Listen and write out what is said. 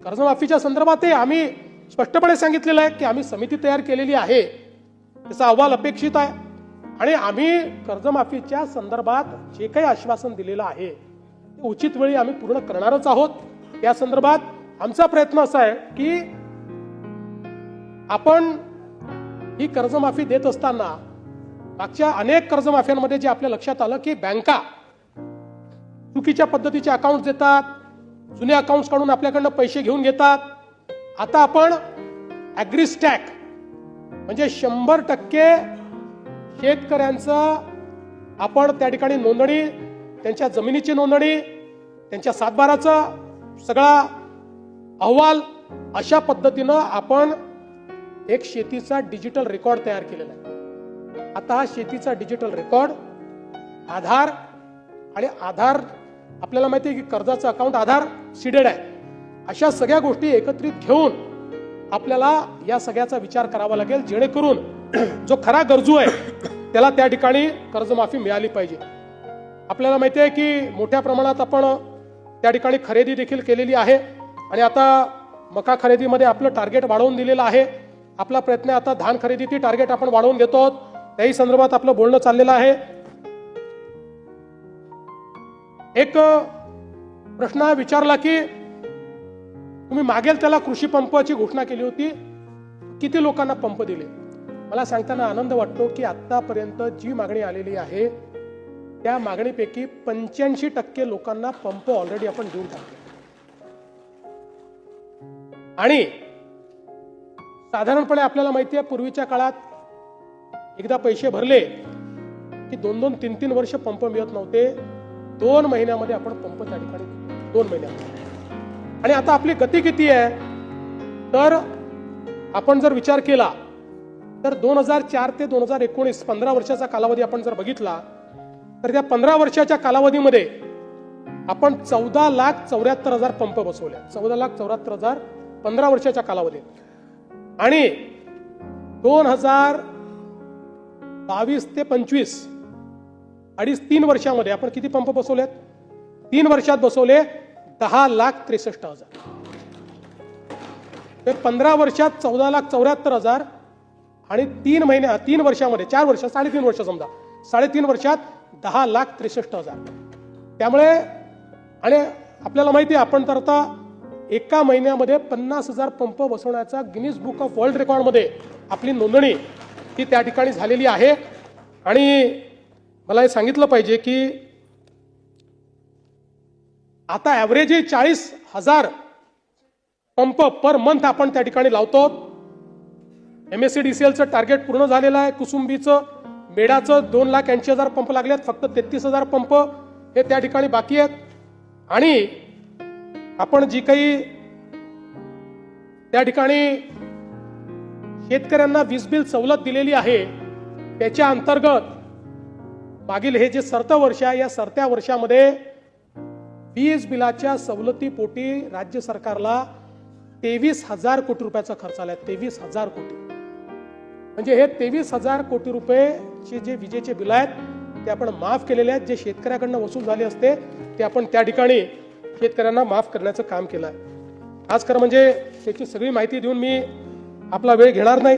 कर्जमाफीच्या संदर्भात आम्ही स्पष्टपणे सांगितलेलं आहे की आम्ही समिती तयार केलेली आहे, त्याचा अहवाल अपेक्षित आहे आणि आम्ही कर्जमाफीच्या संदर्भात जे काही आश्वासन दिलेलं आहे ते उचित वेळी आम्ही पूर्ण करणारच आहोत। या संदर्भात आमचा प्रयत्न असा आहे की आपण ही कर्जमाफी देत असताना मागच्या अनेक कर्जमाफ्यांमध्ये जे आपल्या लक्षात आलं की बँका चुकीच्या पद्धतीचे अकाउंट देतात, जुने अकाउंट्स काढून आपल्याकडनं पैसे घेऊन घेतात। आता आपण ॲग्रीस्टॅक म्हणजे 100% शेतकऱ्यांचं आपण त्या ठिकाणी नोंदणी, त्यांच्या जमिनीची नोंदणी, त्यांच्या सातबाराचा सगळा अहवाल अशा पद्धतीनं आपण एक शेतीचा डिजिटल रेकॉर्ड तयार केलेला आहे। आता हा शेतीचा डिजिटल रेकॉर्ड आधार आणि आधार आपल्याला माहिती आहे की कर्जाचं अकाउंट आधार सीडेड आहे, अशा सगळ्या गोष्टी एकत्रित घेऊन आपल्याला या सगळ्याचा विचार करावा लागेल जेणेकरून जो खरा गरजू आहे त्याला त्या ठिकाणी कर्जमाफी मिळाली पाहिजे। आपल्याला माहिती आहे की मोठ्या प्रमाणात आपण त्या ठिकाणी खरेदी देखील केलेली आहे आणि आता मका खरेदीमध्ये आपलं टार्गेट वाढवून दिलेलं आहे। आपला प्रयत्न आता धान खरेदीची टार्गेट आपण वाढवून घेतो आहोत, त्याही संदर्भात आपलं बोलणं चाललेलं आहे। एक प्रश्न विचारला की तुम्ही मागेल त्याला कृषी पंपाची घोषणा केली होती, किती लोकांना पंप दिले? मला सांगताना आनंद वाटतो की आतापर्यंत जी मागणी आलेली आहे त्या मागणीपैकी 85% लोकांना पंप ऑलरेडी आपण देऊन टाकले आणि साधारणपणे आपल्याला माहिती आहे पूर्वीच्या काळात एकदा पैसे भरले की 2-2, 3-3 वर्ष पंप मिळत नव्हते। 2 महिन्यामध्ये आपण पंप त्या ठिकाणी 2 महिन्यामध्ये। आणि आता आपली गती किती आहे तर आपण जर विचार केला तर 2004 ते 2019 15 वर्षाचा कालावधी आपण जर बघितला तर त्या 15 वर्षाच्या कालावधीमध्ये आपण 14,74,000 पंप बसवले। 14,74,000 15 वर्षाच्या कालावधीत आणि 2022 ते 25 2.5-3 वर्षामध्ये आपण किती पंप बसवलेत? 3 वर्षात बसवले 10,63,000। 15 वर्षात 14,74,000 आणि 3 वर्षामध्ये 4 वर्ष 3.5 वर्ष समजा 3.5 वर्षात 10,63,000। त्यामुळे आणि आपल्याला माहिती आहे आपण तर आता एका महिन्यामध्ये 50,000 पंप बसवण्याचा गिनीज बुक ऑफ वर्ल्ड रेकॉर्डमध्ये आपली नोंदणी ही त्या ठिकाणी झालेली आहे। आणि मला हे सांगितलं पाहिजे की आता ॲव्हरेज 40,000 पंप पर मंथ आपण त्या ठिकाणी लावतो। MSCDCLचं टार्गेट पूर्ण झालेलं आहे। कुसुंबीचं मेडाचं 2,80,000 पंप लागलेत, फक्त 33,000 पंप हे त्या ठिकाणी बाकी आहेत। आणि आपण जी काही त्या ठिकाणी शेतकऱ्यांना वीज बिल सवलत दिलेली आहे त्याच्या अंतर्गत मागील हे जे सरतं वर्ष आहे या सरत्या वर्षामध्ये वीज बिलाच्या सवलतीपोटी राज्य सरकारला 23,000 कोटी रुपयाचा खर्च आला। 23,000 कोटी म्हणजे हे 23,000 कोटी रुपये जे विजेचे बिल आहेत ते आपण माफ केलेले आहेत। जे शेतकऱ्याकडनं वसूल झाले असते ते आपण त्या ठिकाणी शेतकऱ्यांना माफ करण्याचं काम केलं आहे। आज खरं म्हणजे त्याची सगळी माहिती देऊन मी आपला वेळ घेणार नाही।